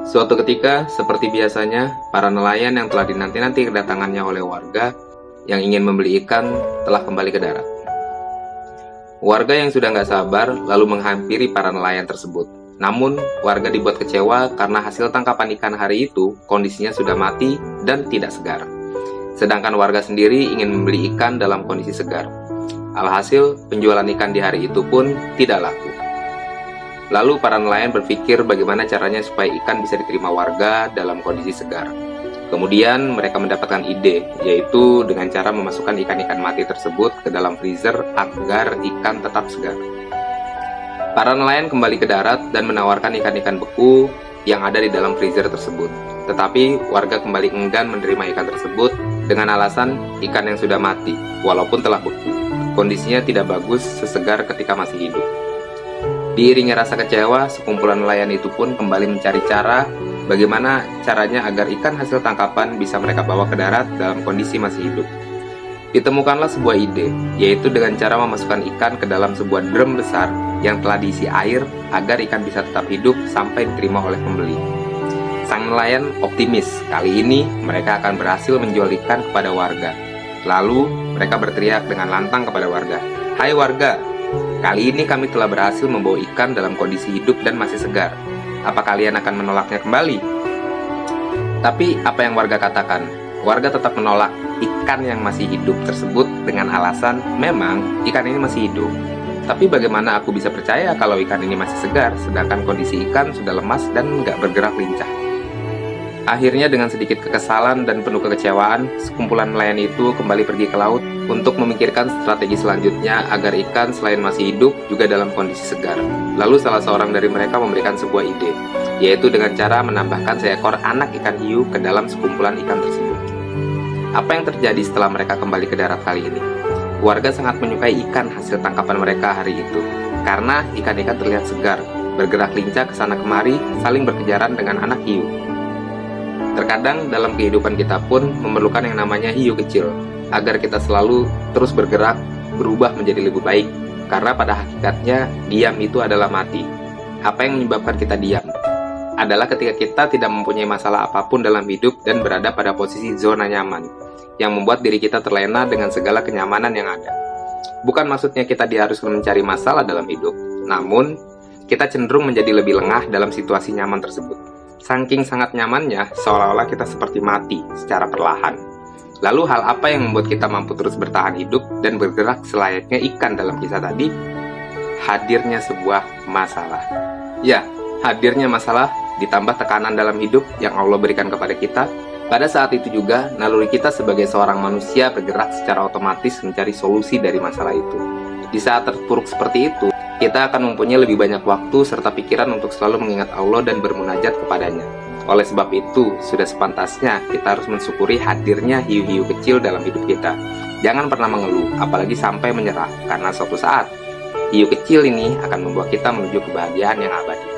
Suatu ketika, seperti biasanya, para nelayan yang telah dinanti-nanti kedatangannya oleh warga yang ingin membeli ikan telah kembali ke darat. Warga yang sudah nggak sabar lalu menghampiri para nelayan tersebut. Namun, warga dibuat kecewa karena hasil tangkapan ikan hari itu kondisinya sudah mati dan tidak segar. Sedangkan warga sendiri ingin membeli ikan dalam kondisi segar. Alhasil, penjualan ikan di hari itu pun tidak laku. Lalu para nelayan berpikir bagaimana caranya supaya ikan bisa diterima warga dalam kondisi segar. Kemudian mereka mendapatkan ide, yaitu dengan cara memasukkan ikan-ikan mati tersebut ke dalam freezer agar ikan tetap segar. Para nelayan kembali ke darat dan menawarkan ikan-ikan beku yang ada di dalam freezer tersebut. Tetapi warga kembali enggan menerima ikan tersebut dengan alasan ikan yang sudah mati, walaupun telah beku. Kondisinya tidak bagus sesegar ketika masih hidup. Diiringi rasa kecewa, sekumpulan nelayan itu pun kembali mencari cara bagaimana caranya agar ikan hasil tangkapan bisa mereka bawa ke darat dalam kondisi masih hidup. Ditemukanlah sebuah ide, yaitu dengan cara memasukkan ikan ke dalam sebuah drum besar yang telah diisi air agar ikan bisa tetap hidup sampai diterima oleh pembeli. Sang nelayan optimis, kali ini mereka akan berhasil menjual ikan kepada warga. Lalu mereka berteriak dengan lantang kepada warga, "Hai warga, kali ini kami telah berhasil membawa ikan dalam kondisi hidup dan masih segar. Apa kalian akan menolaknya kembali?" Tapi apa yang warga katakan? Warga tetap menolak ikan yang masih hidup tersebut dengan alasan memang ikan ini masih hidup. Tapi bagaimana aku bisa percaya kalau ikan ini masih segar, sedangkan kondisi ikan sudah lemas dan nggak bergerak lincah? Akhirnya dengan sedikit kekesalan dan penuh kekecewaan, sekumpulan nelayan itu kembali pergi ke laut untuk memikirkan strategi selanjutnya agar ikan selain masih hidup juga dalam kondisi segar. Lalu salah seorang dari mereka memberikan sebuah ide, yaitu dengan cara menambahkan seekor anak ikan hiu ke dalam sekumpulan ikan tersebut. Apa yang terjadi setelah mereka kembali ke darat kali ini? Warga sangat menyukai ikan hasil tangkapan mereka hari itu, karena ikan-ikan terlihat segar, bergerak lincah ke sana kemari, saling berkejaran dengan anak hiu. Terkadang dalam kehidupan kita pun memerlukan yang namanya hiu kecil, agar kita selalu terus bergerak, berubah menjadi lebih baik, karena pada hakikatnya diam itu adalah mati. Apa yang menyebabkan kita diam? Adalah ketika kita tidak mempunyai masalah apapun dalam hidup dan berada pada posisi zona nyaman, yang membuat diri kita terlena dengan segala kenyamanan yang ada. Bukan maksudnya kita diharuskan mencari masalah dalam hidup, namun kita cenderung menjadi lebih lengah dalam situasi nyaman tersebut. Saking sangat nyamannya, seolah-olah kita seperti mati secara perlahan. Lalu hal apa yang membuat kita mampu terus bertahan hidup dan bergerak selayaknya ikan dalam kisah tadi? Hadirnya sebuah masalah. Ya, hadirnya masalah ditambah tekanan dalam hidup yang Allah berikan kepada kita. Pada saat itu juga, naluri kita sebagai seorang manusia bergerak secara otomatis mencari solusi dari masalah itu. Di saat terpuruk seperti itu, kita akan mempunyai lebih banyak waktu serta pikiran untuk selalu mengingat Allah dan bermunajat kepadanya. Oleh sebab itu, sudah sepantasnya kita harus mensyukuri hadirnya hiu-hiu kecil dalam hidup kita. Jangan pernah mengeluh, apalagi sampai menyerah, karena suatu saat, hiu kecil ini akan membawa kita menuju kebahagiaan yang abadi.